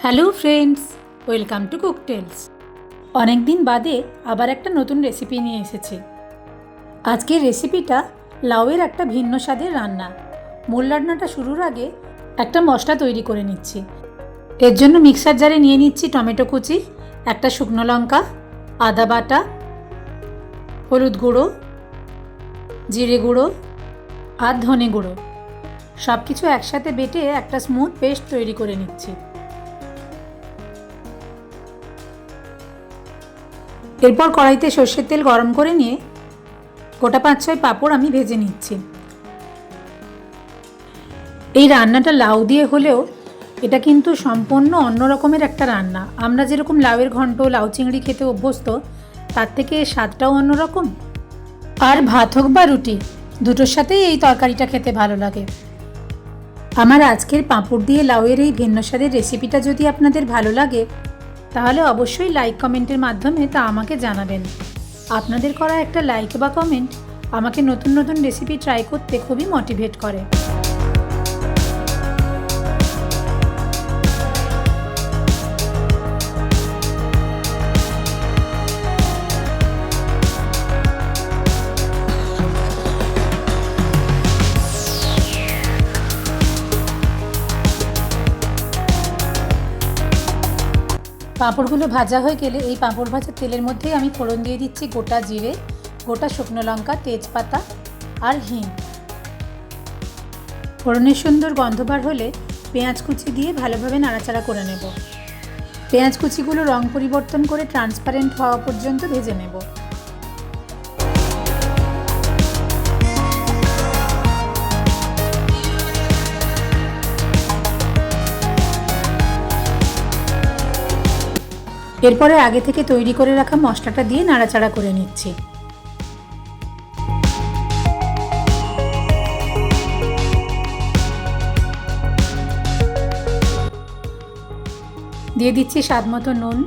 Hello friends, welcome to cooktails. অনেক দিন বাদে আবার একটা নতুন রেসিপি নিয়ে এসেছি। আজকের রেসিপিটা লাউয়ের একটা ভিন্ন স্বাদের রান্না। মূল রান্নাটা শুরুর আগে একটা মশলা তৈরি করে নিচ্ছি। এর জন্য মিক্সার জারে নিয়ে নিচ্ছি টমেটো কুচি, একটা শুকনো লঙ্কা, আদা বাটা, হলুদ গুঁড়ো, জিরে গুঁড়ো আর ধনে গুঁড়ো। সব কিছু একসাথে বেটে একটা স্মুথ পেস্ট তৈরি করে নিচ্ছি। এরপর কড়াইতে সর্ষের তেল গরম করে নিয়ে গোটা 5-6 পাঁপড় আমি ভেজে নিচ্ছি। এই রান্নাটা লাউ দিয়ে হলেও এটা কিন্তু সম্পূর্ণ অন্য রকমের একটা রান্না। আমরা যেরকম লাউয়ের ঘন্ট, লাউ চিংড়ি খেতে অভ্যস্ত, তার থেকে স্বাদটাও অন্যরকম। আর ভাত হোক বা রুটি, দুটোর সাথেই এই তরকারিটা খেতে ভালো লাগে। আমার আজকের পাঁপড় দিয়ে লাউয়ের এই ভিন্ন স্বাদের রেসিপিটা যদি আপনাদের ভালো লাগে, তাহলে অবশ্যই লাইক কমেন্টের মাধ্যমে তা আমাকে জানাবেন। আপনাদের করা একটা লাইক বা কমেন্ট আমাকে নতুন নতুন রেসিপি ট্রাই করতে খুবই মোটিভেট করে। পাঁপড়গুলো ভাজা হয়ে গেলে এই পাঁপড় ভাজার তেলের মধ্যেই আমি ফোড়ন দিয়ে দিচ্ছি গোটা জিরে, গোটা শুকনো লঙ্কা, তেজপাতা আর হিং। ফোড়নের সুন্দর গন্ধ বার হলে পেঁয়াজ কুচি দিয়ে ভালোভাবে নাড়াচাড়া করে নেব। পেঁয়াজ কুচিগুলো রং পরিবর্তন করে ট্রান্সপারেন্ট হওয়া পর্যন্ত ভেজে নেব। এরপরে আগে থেকে তৈরি করে রাখা মশলাটা দিয়ে নাড়াচাড়া করে নিচ্ছি। দিয়ে দিচ্ছি স্বাদ মতো নুন,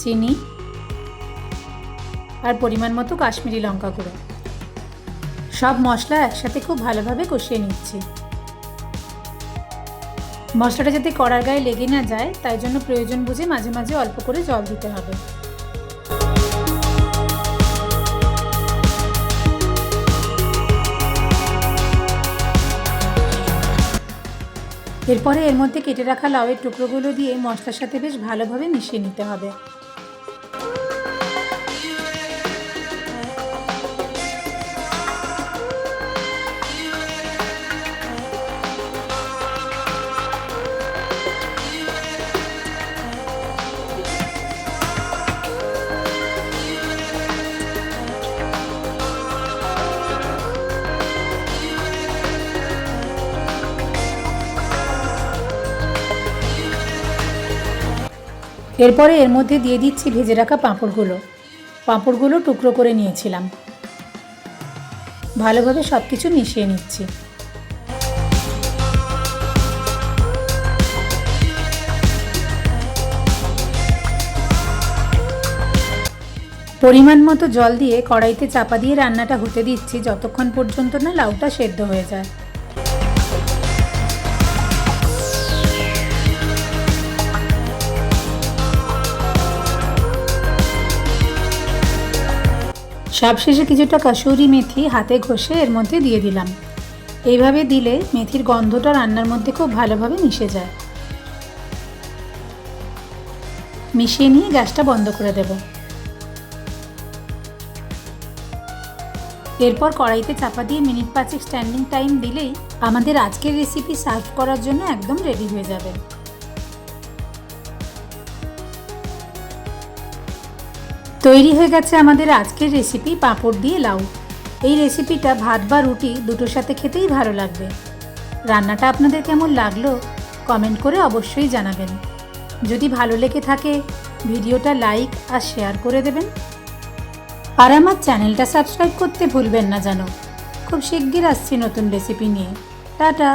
চিনি আর পরিমাণ মতো কাশ্মীরি লঙ্কা গুঁড়ো। সব মশলা একসাথে খুব ভালোভাবে কষিয়ে নিচ্ছি। মশলাটা যাতে কড়ার গায়ে লেগে না যায়, তাই জন্য প্রয়োজন বুঝে মাঝে মাঝে অল্প করে জল দিতে হবে। এরপরে এর মধ্যে কেটে রাখা লাউয়ের টুকরোগুলো দিয়ে মশলার সাথে বেশ ভালোভাবে মিশিয়ে নিতে হবে। এরপরে এর মধ্যে দিয়ে দিচ্ছি ভেজে রাখা পাঁপড়গুলো টুকরো করে নিয়েছিলাম। ভালোভাবে সব কিছু মিশিয়ে নিচ্ছি। পরিমাণ মতো জল দিয়ে কড়াইতে চাপা দিয়ে রান্নাটা হতে দিচ্ছি যতক্ষণ পর্যন্ত না লাউটা সেদ্ধ হয়ে যায়। সবশেষে কিছুটা কাসুরি মেথি হাতে ঘষে এর মধ্যে দিয়ে দিলাম। এইভাবে দিলে মেথির গন্ধটা রান্নার মধ্যে খুব ভালোভাবে মিশে যায়। মিশিয়ে নিয়ে গ্যাসটা বন্ধ করে দেব। এরপর কড়াইতে চাপা দিয়ে মিনিট 5 স্ট্যান্ডিং টাইম দিলেই আমাদের আজকের রেসিপি সার্ভ করার জন্য একদম রেডি হয়ে যাবে। তৈরি হয়ে গেছে আমাদের আজকের রেসিপি পাঁপড় দিয়ে লাউ। এই রেসিপিটা ভাত বা রুটি দুটোর সাথে খেতেই ভালো লাগবে। রান্নাটা আপনাদের কেমন লাগলো কমেন্ট করে অবশ্যই জানাবেন। যদি ভালো লেগে থাকে ভিডিওটা লাইক আর শেয়ার করে দেবেন। আর আমার চ্যানেলটা সাবস্ক্রাইব করতে ভুলবেন না যেন। খুব শিগগির আসছি নতুন রেসিপি নিয়ে। টাটা।